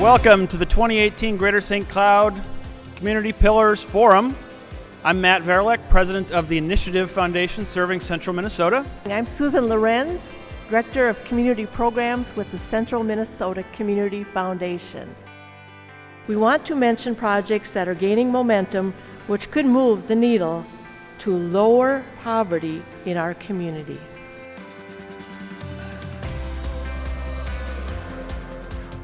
Welcome to the 2018 Greater St. Cloud Community Pillars Forum. I'm Matt Verlek, president of the Initiative Foundation serving Central Minnesota. I'm Susan Lorenz, Director of Community Programs with the Central Minnesota Community Foundation. We want to mention projects that are gaining momentum which could move the needle to lower poverty in our community.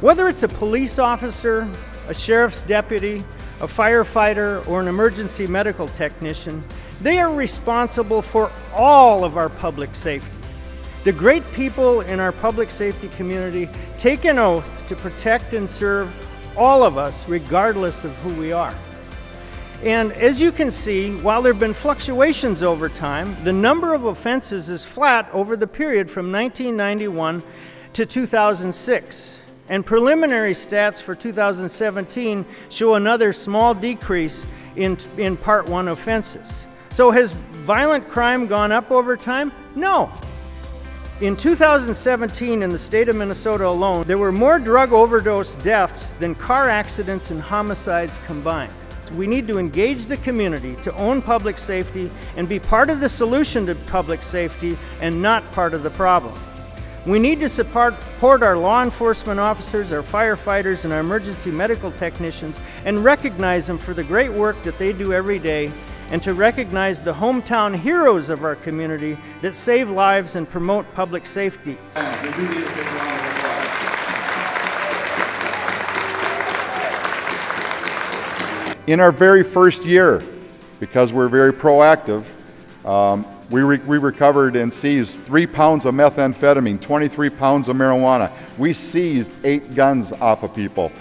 Whether it's a police officer, a sheriff's deputy, a firefighter, or an emergency medical technician, they are responsible for all of our public safety. The great people in our public safety community take an oath to protect and serve all of us, regardless of who we are. And as you can see, while there have been fluctuations over time, the number of offenses is flat over the period from 1991 to 2006. And preliminary stats for 2017 show another small decrease in Part 1 offenses. So has violent crime gone up over time? No. In 2017, in the state of Minnesota alone, there were more drug overdose deaths than car accidents and homicides combined. We need to engage the community to own public safety and be part of the solution to public safety and not part of the problem. We need to support our law enforcement officers, our firefighters, and our emergency medical technicians and recognize them for the great work that they do every day, and to recognize the hometown heroes of our community that save lives and promote public safety. In our very first year, because we're very proactive, we recovered and seized 3 pounds of methamphetamine, 23 pounds of marijuana. We seized 8 guns off of people,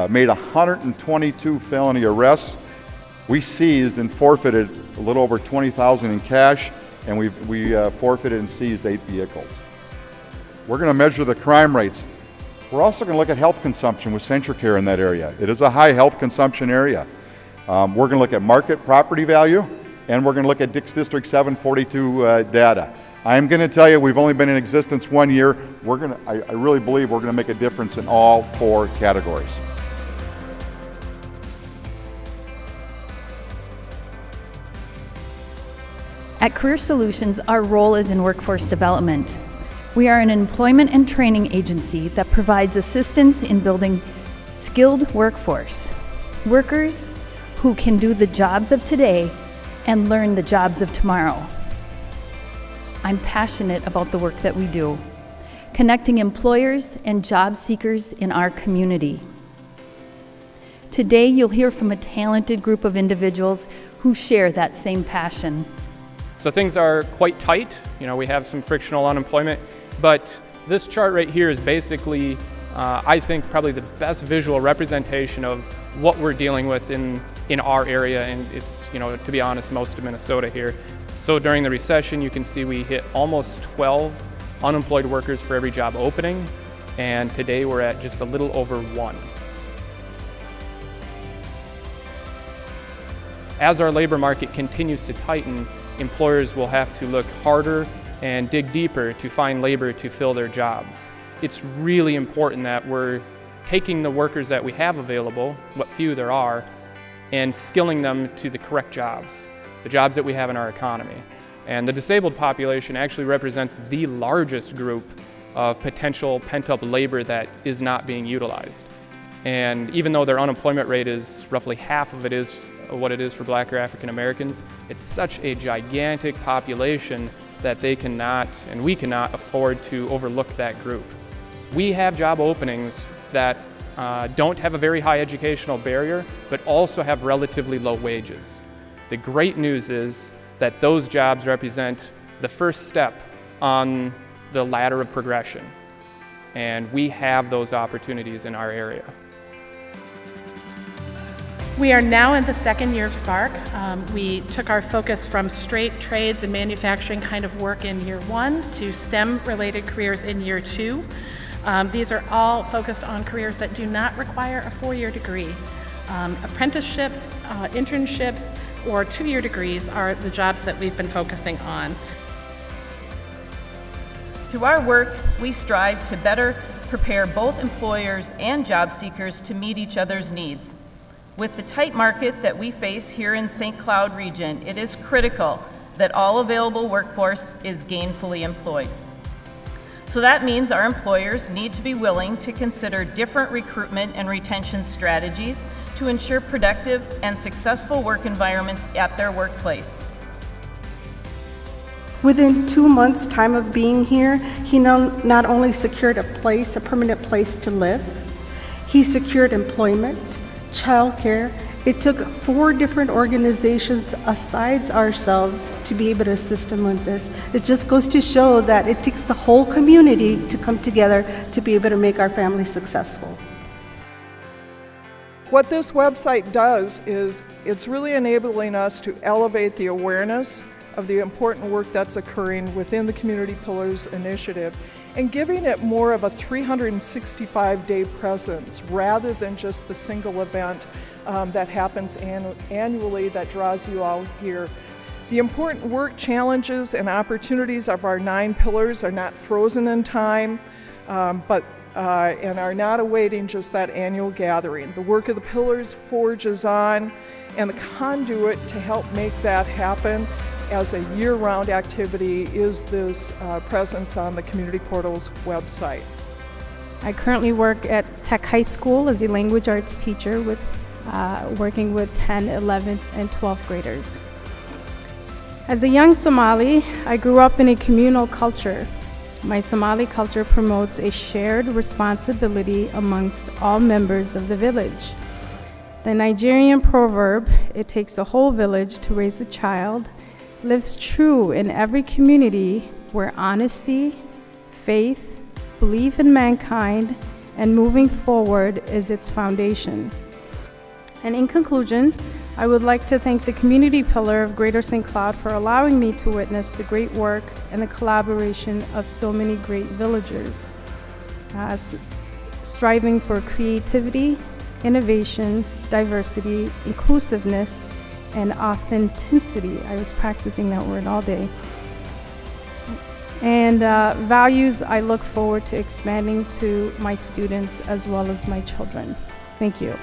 made 122 felony arrests. We seized and forfeited a little over $20,000 in cash, and we forfeited and seized 8 vehicles. We're going to measure the crime rates. We're also going to look at health consumption with CentraCare in that area. It is a high health consumption area. We're going to look at market property value, and we're going to look at District 742 data. I'm going to tell you, we've only been in existence 1 year. I really believe we're going to make a difference in all 4 categories. At Career Solutions, our role is in workforce development. We are an employment and training agency that provides assistance in building skilled workforce, workers who can do the jobs of today and learn the jobs of tomorrow. I'm passionate about the work that we do, connecting employers and job seekers in our community. Today, you'll hear from a talented group of individuals who share that same passion. So things are quite tight. We have some frictional unemployment, but this chart right here is basically, I think, probably the best visual representation of what we're dealing with in our area, and it's, to be honest, most of Minnesota here. So during the recession, you can see we hit almost 12 unemployed workers for every job opening, and today we're at just a little over 1. As our labor market continues to tighten, employers will have to look harder and dig deeper to find labor to fill their jobs. It's really important that we're taking the workers that we have available, what few there are, and skilling them to the correct jobs, the jobs that we have in our economy. And the disabled population actually represents the largest group of potential pent-up labor that is not being utilized. And even though their unemployment rate is roughly half of what it is for Black or African Americans, it's such a gigantic population that they cannot, and we cannot, afford to overlook that group. We have job openings that don't have a very high educational barrier, but also have relatively low wages. The great news is that those jobs represent the first step on the ladder of progression, and we have those opportunities in our area. We are now in the second year of Spark. We took our focus from straight trades and manufacturing kind of work in year 1 to STEM-related careers in year 2. These are all focused on careers that do not require a 4-year degree. Apprenticeships, internships, or 2-year degrees are the jobs that we've been focusing on. Through our work, we strive to better prepare both employers and job seekers to meet each other's needs. With the tight market that we face here in St. Cloud region, it is critical that all available workforce is gainfully employed. So that means our employers need to be willing to consider different recruitment and retention strategies to ensure productive and successful work environments at their workplace. Within 2 months' time of being here, he not only secured a permanent place to live, he secured employment, childcare. It took 4 different organizations besides ourselves to be able to assist him with this. It just goes to show that it takes the whole community to come together to be able to make our family successful. What this website does is it's really enabling us to elevate the awareness of the important work that's occurring within the Community Pillars initiative and giving it more of a 365-day presence rather than just the single event that happens annually that draws you all here. The important work, challenges, and opportunities of our 9 pillars are not frozen in time, and are not awaiting just that annual gathering. The work of the pillars forges on, and the conduit to help make that happen as a year-round activity is this presence on the Community Portal's website. I currently work at Tech High School as a language arts teacher with working with 10, 11, and 12th graders. As a young Somali, I grew up in a communal culture. My Somali culture promotes a shared responsibility amongst all members of the village. The Nigerian proverb, "It takes a whole village to raise a child," lives true in every community where honesty, faith, belief in mankind, and moving forward is its foundation. And in conclusion, I would like to thank the Community Pillar of Greater St. Cloud for allowing me to witness the great work and the collaboration of so many great villagers, striving for creativity, innovation, diversity, inclusiveness, and authenticity. I was practicing that word all day. And values I look forward to expanding to my students as well as my children. Thank you.